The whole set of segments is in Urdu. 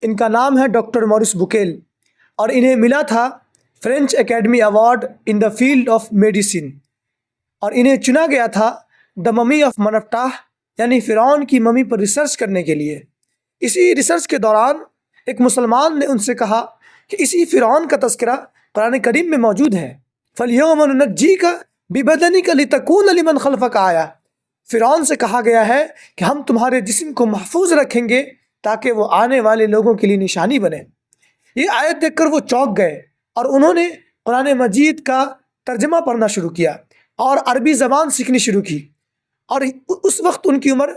ان کا نام ہے ڈاکٹر مورس بکیل، اور انہیں ملا تھا French academy award in the field of medicine, اور انہیں چنا گیا تھا دا ممی آف منفٹاہ یعنی فرعون کی ممی پر ریسرچ کرنے کے لیے۔ اسی ریسرچ کے دوران ایک مسلمان نے ان سے کہا کہ اسی فرعون کا تذکرہ قرآن کریم میں موجود ہے، فَالْيَوْمَ نُنَجِّيكَ بِبَدَنِكَ لِتَكُونَ لِمَنْ خَلْفَكَ آیَةً۔ فرعون سے کہا گیا ہے کہ ہم تمہارے جسم کو محفوظ رکھیں گے تاکہ وہ آنے والے لوگوں کے لیے نشانی بنے۔ یہ آیت دیکھ کر وہ چونک گئے اور انہوں نے قرآن مجید کا ترجمہ پڑھنا شروع کیا اور عربی زبان سیکھنی شروع کی، اور اس وقت ان کی عمر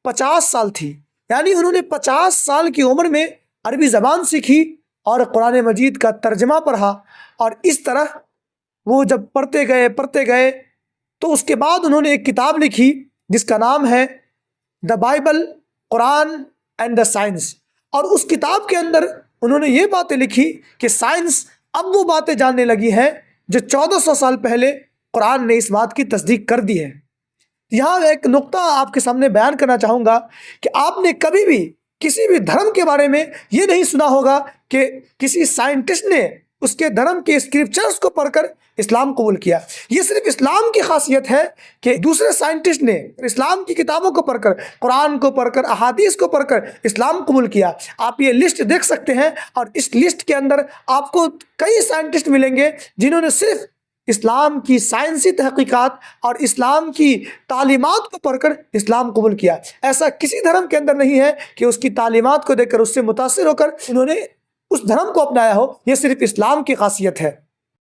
50 سال تھی، یعنی انہوں نے 50 سال کی عمر میں عربی زبان سیکھی اور قرآن مجید کا ترجمہ پڑھا، اور اس طرح وہ جب پڑھتے گئے تو اس کے بعد انہوں نے ایک کتاب لکھی جس کا نام ہے the Bible, Quran and the science, اور اس کتاب کے اندر انہوں نے یہ باتیں لکھی کہ سائنس اب وہ باتیں جاننے لگی ہیں جو 1400 سال پہلے قرآن نے اس بات کی تصدیق کر دی ہے۔ یہاں ایک نقطہ آپ کے سامنے بیان کرنا چاہوں گا کہ آپ نے کبھی بھی کسی بھی دھرم کے بارے میں یہ نہیں سنا ہوگا کہ کسی سائنٹسٹ نے اس کے دھرم کے اسکرپچرز کو پڑھ کر اسلام قبول کیا۔ یہ صرف اسلام کی خاصیت ہے کہ دوسرے سائنٹسٹ نے اسلام کی کتابوں کو پڑھ کر، قرآن کو پڑھ کر، احادیث کو پڑھ کر اسلام قبول کیا۔ آپ یہ لسٹ دیکھ سکتے ہیں، اور اس لسٹ کے اندر آپ کو کئی سائنٹسٹ ملیں گے جنہوں نے صرف اسلام کی سائنسی تحقیقات اور اسلام کی تعلیمات کو پڑھ کر اسلام قبول کیا۔ ایسا کسی دھرم کے اندر نہیں ہے کہ اس کی تعلیمات کو دیکھ کر اس سے متاثر ہو کر انہوں نے اس دھرم کو اپنایا ہو، یہ صرف اسلام کی خاصیت ہے۔